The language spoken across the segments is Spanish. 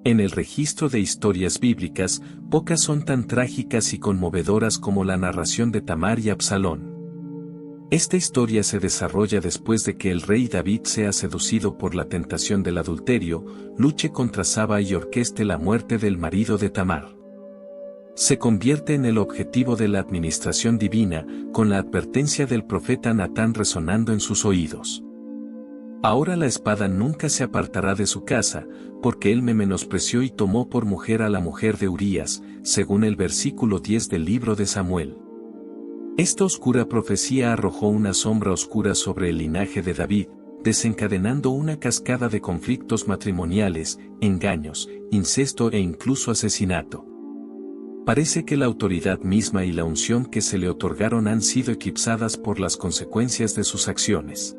En el registro de historias bíblicas, pocas son tan trágicas y conmovedoras como la narración de Tamar y Absalón. Esta historia se desarrolla después de que el rey David sea seducido por la tentación del adulterio, luche contra Saba y orqueste la muerte del marido de Tamar. Se convierte en el objetivo de la administración divina, con la advertencia del profeta Natán resonando en sus oídos. Ahora la espada nunca se apartará de su casa, porque él me menospreció y tomó por mujer a la mujer de Urías, según el versículo 10 del libro de Samuel. Esta oscura profecía arrojó una sombra oscura sobre el linaje de David, desencadenando una cascada de conflictos matrimoniales, engaños, incesto e incluso asesinato. Parece que la autoridad misma y la unción que se le otorgaron han sido eclipsadas por las consecuencias de sus acciones.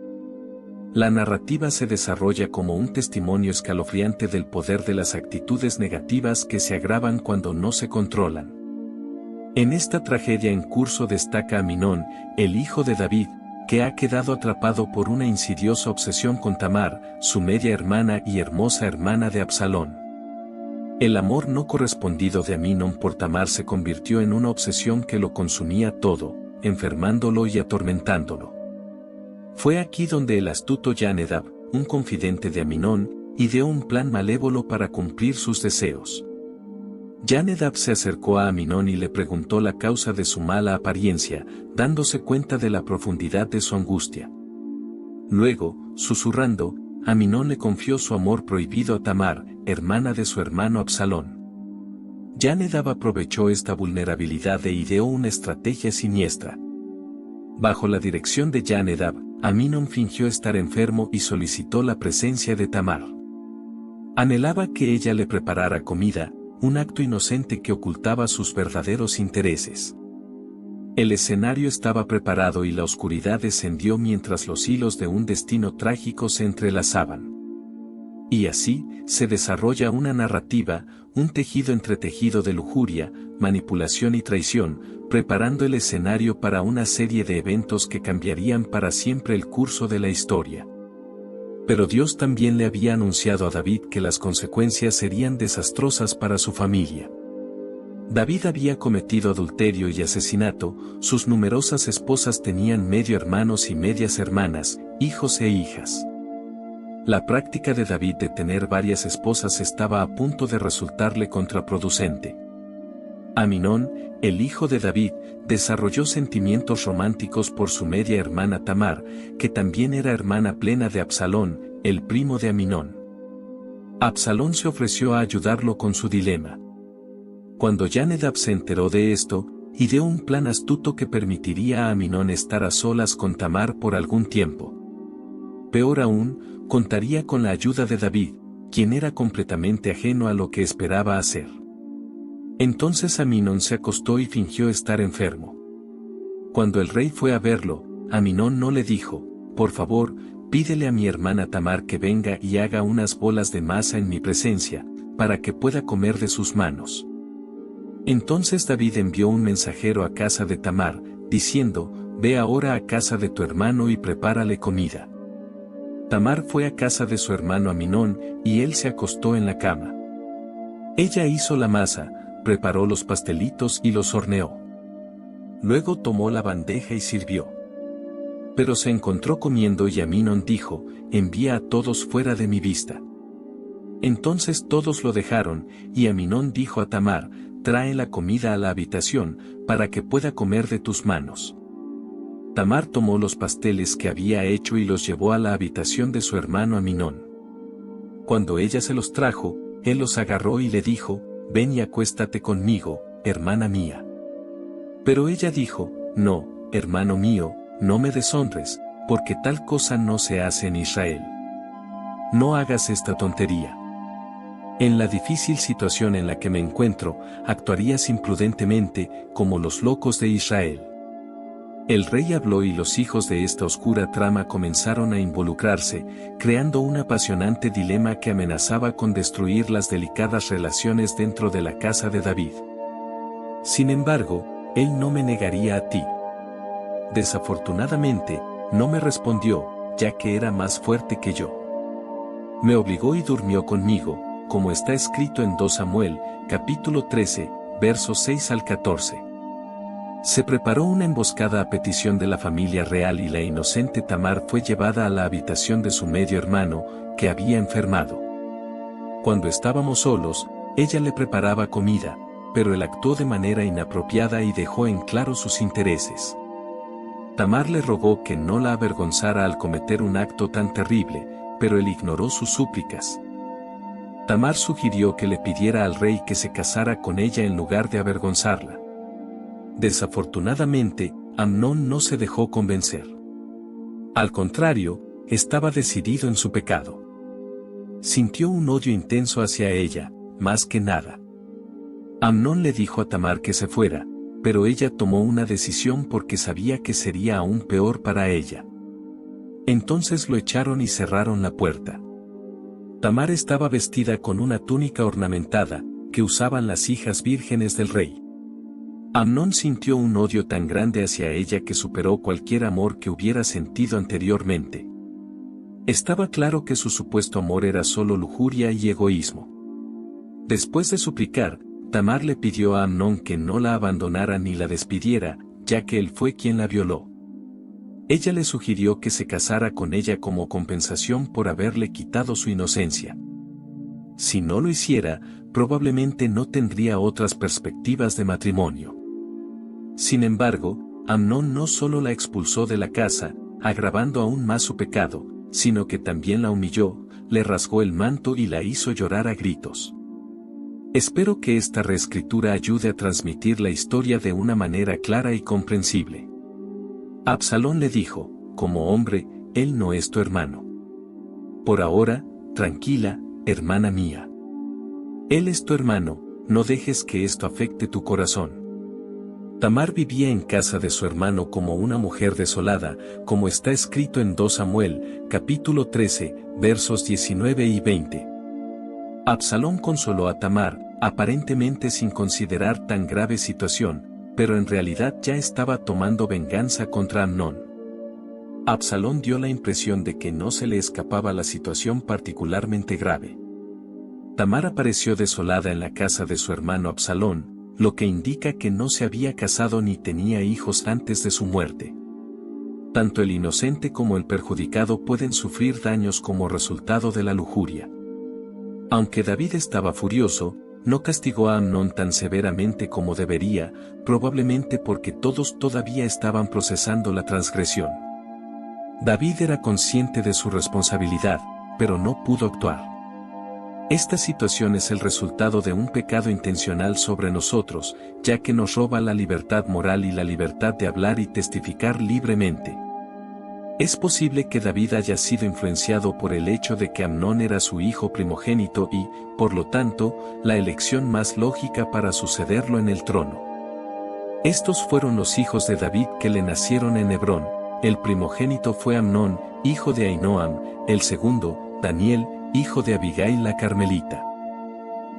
La narrativa se desarrolla como un testimonio escalofriante del poder de las actitudes negativas que se agravan cuando no se controlan. En esta tragedia en curso destaca Aminón, el hijo de David, que ha quedado atrapado por una insidiosa obsesión con Tamar, su media hermana y hermosa hermana de Absalón. El amor no correspondido de Aminón por Tamar se convirtió en una obsesión que lo consumía todo, enfermándolo y atormentándolo. Fue aquí donde el astuto Yonadab, un confidente de Aminón, ideó un plan malévolo para cumplir sus deseos. Yonadab se acercó a Aminón y le preguntó la causa de su mala apariencia, dándose cuenta de la profundidad de su angustia. Luego, susurrando, Aminón le confió su amor prohibido a Tamar, hermana de su hermano Absalón. Yonadab aprovechó esta vulnerabilidad e ideó una estrategia siniestra. Bajo la dirección de Yonadab, Aminón fingió estar enfermo y solicitó la presencia de Tamar. Anhelaba que ella le preparara comida, un acto inocente que ocultaba sus verdaderos intereses. El escenario estaba preparado y la oscuridad descendió mientras los hilos de un destino trágico se entrelazaban. Y así, se desarrolla una narrativa, un tejido entretejido de lujuria, manipulación y traición, preparando el escenario para una serie de eventos que cambiarían para siempre el curso de la historia. Pero Dios también le había anunciado a David que las consecuencias serían desastrosas para su familia. David había cometido adulterio y asesinato, sus numerosas esposas tenían medio hermanos y medias hermanas, hijos e hijas. La práctica de David de tener varias esposas estaba a punto de resultarle contraproducente. Aminón, el hijo de David, desarrolló sentimientos románticos por su media hermana Tamar, que también era hermana plena de Absalón, el primo de Aminón. Absalón se ofreció a ayudarlo con su dilema. Cuando Yonadab se enteró de esto, ideó un plan astuto que permitiría a Aminón estar a solas con Tamar por algún tiempo. Peor aún, contaría con la ayuda de David, quien era completamente ajeno a lo que esperaba hacer. Entonces Aminón se acostó y fingió estar enfermo. Cuando el rey fue a verlo, Aminón no le dijo, por favor, pídele a mi hermana Tamar que venga y haga unas bolas de masa en mi presencia, para que pueda comer de sus manos. Entonces David envió un mensajero a casa de Tamar, diciendo, ve ahora a casa de tu hermano y prepárale comida. Tamar fue a casa de su hermano Aminón, y él se acostó en la cama. Ella hizo la masa, preparó los pastelitos y los horneó. Luego tomó la bandeja y sirvió. Pero se encontró comiendo y Aminón dijo, envía a todos fuera de mi vista. Entonces todos lo dejaron, y Aminón dijo a Tamar, trae la comida a la habitación, para que pueda comer de tus manos. Tamar tomó los pasteles que había hecho y los llevó a la habitación de su hermano Aminón. Cuando ella se los trajo, él los agarró y le dijo, ven y acuéstate conmigo, hermana mía. Pero ella dijo, no, hermano mío, no me deshonres, porque tal cosa no se hace en Israel. No hagas esta tontería. En la difícil situación en la que me encuentro, actuarías imprudentemente, como los locos de Israel. El rey habló y los hijos de esta oscura trama comenzaron a involucrarse, creando un apasionante dilema que amenazaba con destruir las delicadas relaciones dentro de la casa de David. Sin embargo, él no me negaría a ti. Desafortunadamente, no me respondió, ya que era más fuerte que yo. Me obligó y durmió conmigo, como está escrito en 2 Samuel, capítulo 13, versos 6 al 14. Se preparó una emboscada a petición de la familia real y la inocente Tamar fue llevada a la habitación de su medio hermano, que había enfermado. Cuando estábamos solos, ella le preparaba comida, pero él actuó de manera inapropiada y dejó en claro sus intereses. Tamar le rogó que no la avergonzara al cometer un acto tan terrible, pero él ignoró sus súplicas. Tamar sugirió que le pidiera al rey que se casara con ella en lugar de avergonzarla. Desafortunadamente, Amnón no se dejó convencer. Al contrario, estaba decidido en su pecado. Sintió un odio intenso hacia ella, más que nada. Amnón le dijo a Tamar que se fuera, pero ella tomó una decisión porque sabía que sería aún peor para ella. Entonces lo echaron y cerraron la puerta. Tamar estaba vestida con una túnica ornamentada, que usaban las hijas vírgenes del rey. Amnón sintió un odio tan grande hacia ella que superó cualquier amor que hubiera sentido anteriormente. Estaba claro que su supuesto amor era solo lujuria y egoísmo. Después de suplicar, Tamar le pidió a Amnón que no la abandonara ni la despidiera, ya que él fue quien la violó. Ella le sugirió que se casara con ella como compensación por haberle quitado su inocencia. Si no lo hiciera, probablemente no tendría otras perspectivas de matrimonio. Sin embargo, Amnón no solo la expulsó de la casa, agravando aún más su pecado, sino que también la humilló, le rasgó el manto y la hizo llorar a gritos. Espero que esta reescritura ayude a transmitir la historia de una manera clara y comprensible. Absalón le dijo, como hombre, él no es tu hermano. Por ahora, tranquila, hermana mía. Él es tu hermano, no dejes que esto afecte tu corazón. Tamar vivía en casa de su hermano como una mujer desolada, como está escrito en 2 Samuel, capítulo 13, versos 19 y 20. Absalón consoló a Tamar, aparentemente sin considerar tan grave situación, pero en realidad ya estaba tomando venganza contra Amnón. Absalón dio la impresión de que no se le escapaba la situación particularmente grave. Tamar apareció desolada en la casa de su hermano Absalón, lo que indica que no se había casado ni tenía hijos antes de su muerte. Tanto el inocente como el perjudicado pueden sufrir daños como resultado de la lujuria. Aunque David estaba furioso, no castigó a Amnón tan severamente como debería, probablemente porque todos todavía estaban procesando la transgresión. David era consciente de su responsabilidad, pero no pudo actuar. Esta situación es el resultado de un pecado intencional sobre nosotros, ya que nos roba la libertad moral y la libertad de hablar y testificar libremente. Es posible que David haya sido influenciado por el hecho de que Amnón era su hijo primogénito y, por lo tanto, la elección más lógica para sucederlo en el trono. Estos fueron los hijos de David que le nacieron en Hebrón. El primogénito fue Amnón, hijo de Ahinoam, el segundo, Daniel, hijo de Abigail la Carmelita.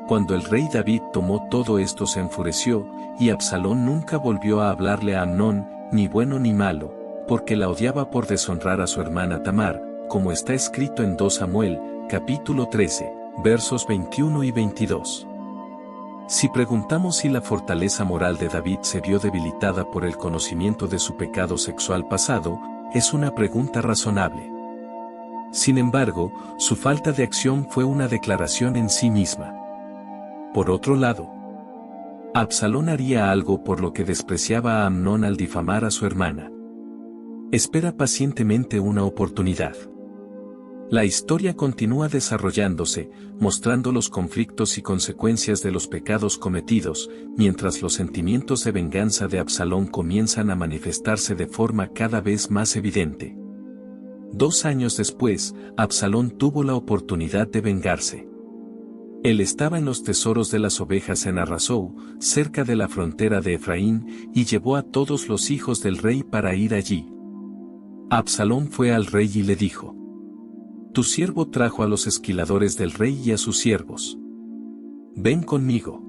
Cuando el rey David tomó todo esto se enfureció, y Absalón nunca volvió a hablarle a Amnón, ni bueno ni malo, porque la odiaba por deshonrar a su hermana Tamar, como está escrito en 2 Samuel, capítulo 13, versos 21 y 22. Si preguntamos si la fortaleza moral de David se vio debilitada por el conocimiento de su pecado sexual pasado, es una pregunta razonable. Sin embargo, su falta de acción fue una declaración en sí misma. Por otro lado, Absalón haría algo por lo que despreciaba a Amnón al difamar a su hermana. Espera pacientemente una oportunidad. La historia continúa desarrollándose, mostrando los conflictos y consecuencias de los pecados cometidos, mientras los sentimientos de venganza de Absalón comienzan a manifestarse de forma cada vez más evidente. 2 años después, Absalón tuvo la oportunidad de vengarse. Él estaba en los tesoros de las ovejas en Arrasou, cerca de la frontera de Efraín, y llevó a todos los hijos del rey para ir allí. Absalón fue al rey y le dijo: Tu siervo trajo a los esquiladores del rey y a sus siervos. Ven conmigo.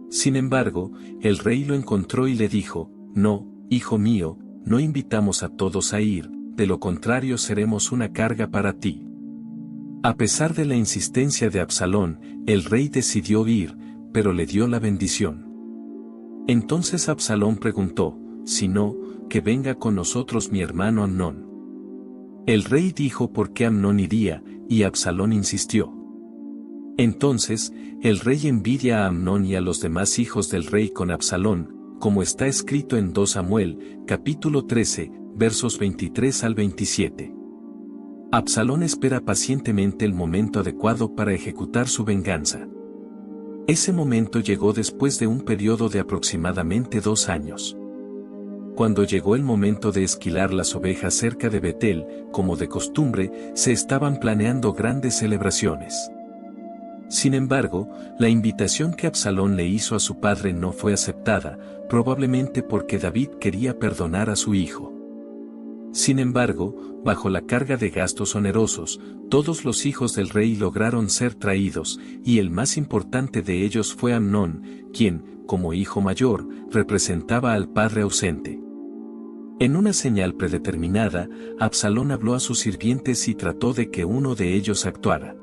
Sin embargo, el rey lo encontró y le dijo: No, hijo mío, no invitamos a todos a ir, de lo contrario seremos una carga para ti. A pesar de la insistencia de Absalón, el rey decidió ir, pero le dio la bendición. Entonces Absalón preguntó, si no, que venga con nosotros mi hermano Amnón. El rey dijo por qué Amnón iría, y Absalón insistió. Entonces, el rey envidia a Amnón y a los demás hijos del rey con Absalón, como está escrito en 2 Samuel, capítulo 13, versos 23 al 27. Absalón espera pacientemente el momento adecuado para ejecutar su venganza. Ese momento llegó después de un periodo de aproximadamente 2 años. Cuando llegó el momento de esquilar las ovejas cerca de Betel, como de costumbre, se estaban planeando grandes celebraciones. Sin embargo, la invitación que Absalón le hizo a su padre no fue aceptada, probablemente porque David quería perdonar a su hijo. Sin embargo, bajo la carga de gastos onerosos, todos los hijos del rey lograron ser traídos, y el más importante de ellos fue Amnón, quien, como hijo mayor, representaba al padre ausente. En una señal predeterminada, Absalón habló a sus sirvientes y trató de que uno de ellos actuara.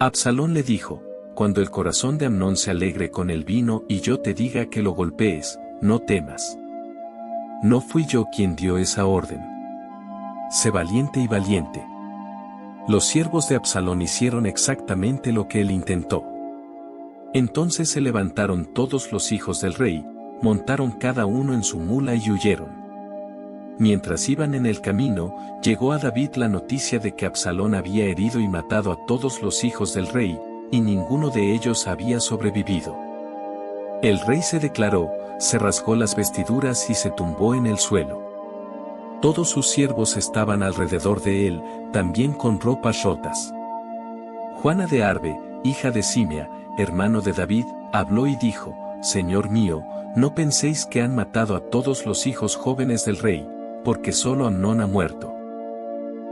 Absalón le dijo, cuando el corazón de Amnón se alegre con el vino y yo te diga que lo golpees, no temas. No fui yo quien dio esa orden. Sé valiente y valiente. Los siervos de Absalón hicieron exactamente lo que él intentó. Entonces se levantaron todos los hijos del rey, montaron cada uno en su mula y huyeron. Mientras iban en el camino, llegó a David la noticia de que Absalón había herido y matado a todos los hijos del rey, y ninguno de ellos había sobrevivido. El rey se declaró, se rasgó las vestiduras y se tumbó en el suelo. Todos sus siervos estaban alrededor de él, también con ropas rotas. Juana de Arbe, hija de Simea, hermano de David, habló y dijo, Señor mío, no penséis que han matado a todos los hijos jóvenes del rey, porque solo Amnón ha muerto.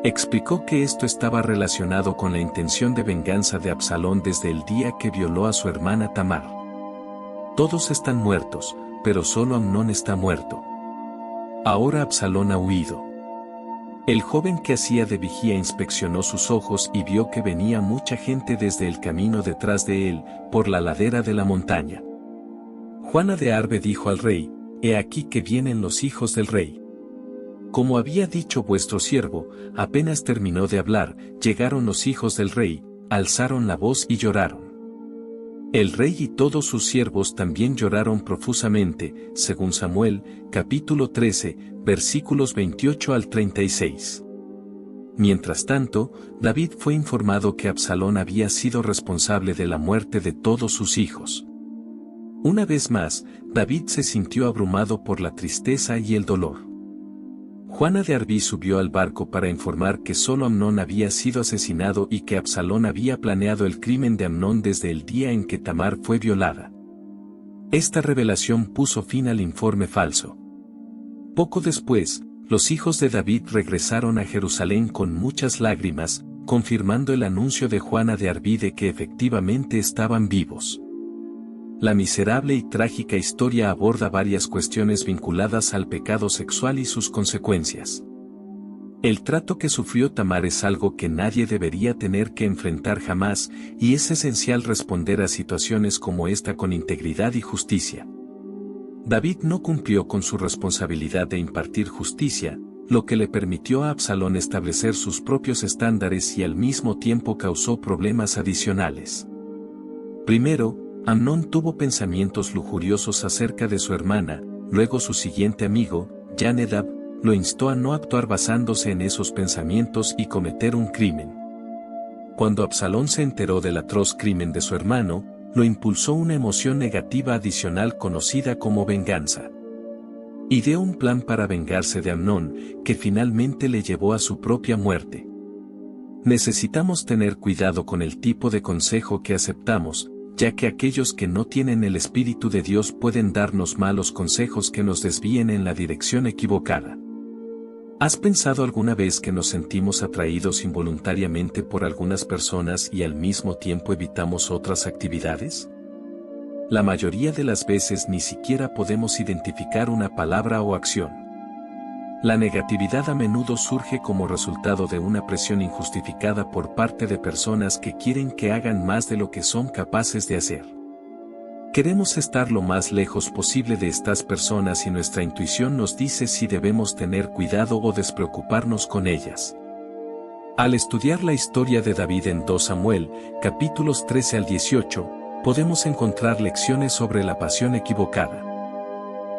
Explicó que esto estaba relacionado con la intención de venganza de Absalón desde el día que violó a su hermana Tamar. Todos están muertos, pero solo Amnón está muerto. Ahora Absalón ha huido. El joven que hacía de vigía inspeccionó sus ojos y vio que venía mucha gente desde el camino detrás de él, por la ladera de la montaña. Juana de Arbe dijo al rey, he aquí que vienen los hijos del rey. Como había dicho vuestro siervo, apenas terminó de hablar, llegaron los hijos del rey, alzaron la voz y lloraron. El rey y todos sus siervos también lloraron profusamente, según Samuel, capítulo 13, versículos 28 al 36. Mientras tanto, David fue informado que Absalón había sido responsable de la muerte de todos sus hijos. Una vez más, David se sintió abrumado por la tristeza y el dolor. Juana de Arbe subió al barco para informar que solo Amnón había sido asesinado y que Absalón había planeado el crimen de Amnón desde el día en que Tamar fue violada. Esta revelación puso fin al informe falso. Poco después, los hijos de David regresaron a Jerusalén con muchas lágrimas, confirmando el anuncio de Juana de Arbe de que efectivamente estaban vivos. La miserable y trágica historia aborda varias cuestiones vinculadas al pecado sexual y sus consecuencias. El trato que sufrió Tamar es algo que nadie debería tener que enfrentar jamás, y es esencial responder a situaciones como esta con integridad y justicia. David no cumplió con su responsabilidad de impartir justicia, lo que le permitió a Absalón establecer sus propios estándares y al mismo tiempo causó problemas adicionales. Primero, Amnón tuvo pensamientos lujuriosos acerca de su hermana, luego su siguiente amigo, Jonadab, lo instó a no actuar basándose en esos pensamientos y cometer un crimen. Cuando Absalón se enteró del atroz crimen de su hermano, lo impulsó una emoción negativa adicional conocida como venganza. Ideó un plan para vengarse de Amnón, que finalmente le llevó a su propia muerte. Necesitamos tener cuidado con el tipo de consejo que aceptamos, ya que aquellos que no tienen el Espíritu de Dios pueden darnos malos consejos que nos desvíen en la dirección equivocada. ¿Has pensado alguna vez que nos sentimos atraídos involuntariamente por algunas personas y al mismo tiempo evitamos otras actividades? La mayoría de las veces ni siquiera podemos identificar una palabra o acción. La negatividad a menudo surge como resultado de una presión injustificada por parte de personas que quieren que hagan más de lo que son capaces de hacer. Queremos estar lo más lejos posible de estas personas y nuestra intuición nos dice si debemos tener cuidado o despreocuparnos con ellas. Al estudiar la historia de David en 2 Samuel, capítulos 13 al 18, podemos encontrar lecciones sobre la pasión equivocada.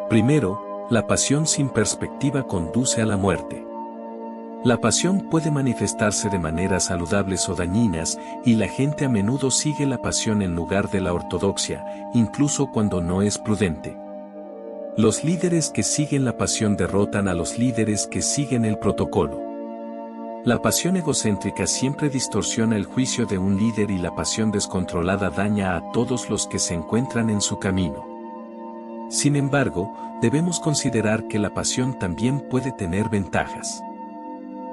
Primero, la pasión sin perspectiva conduce a la muerte. La pasión puede manifestarse de maneras saludables o dañinas, y la gente a menudo sigue la pasión en lugar de la ortodoxia, incluso cuando no es prudente. Los líderes que siguen la pasión derrotan a los líderes que siguen el protocolo. La pasión egocéntrica siempre distorsiona el juicio de un líder y la pasión descontrolada daña a todos los que se encuentran en su camino. Sin embargo, debemos considerar que la pasión también puede tener ventajas.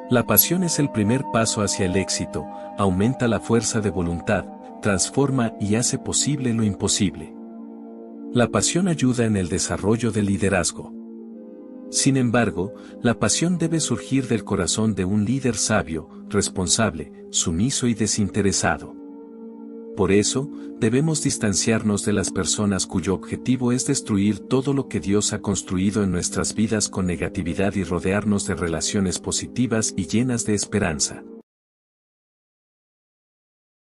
La pasión es el primer paso hacia el éxito, aumenta la fuerza de voluntad, transforma y hace posible lo imposible. La pasión ayuda en el desarrollo del liderazgo. Sin embargo, la pasión debe surgir del corazón de un líder sabio, responsable, sumiso y desinteresado. Por eso, debemos distanciarnos de las personas cuyo objetivo es destruir todo lo que Dios ha construido en nuestras vidas con negatividad y rodearnos de relaciones positivas y llenas de esperanza.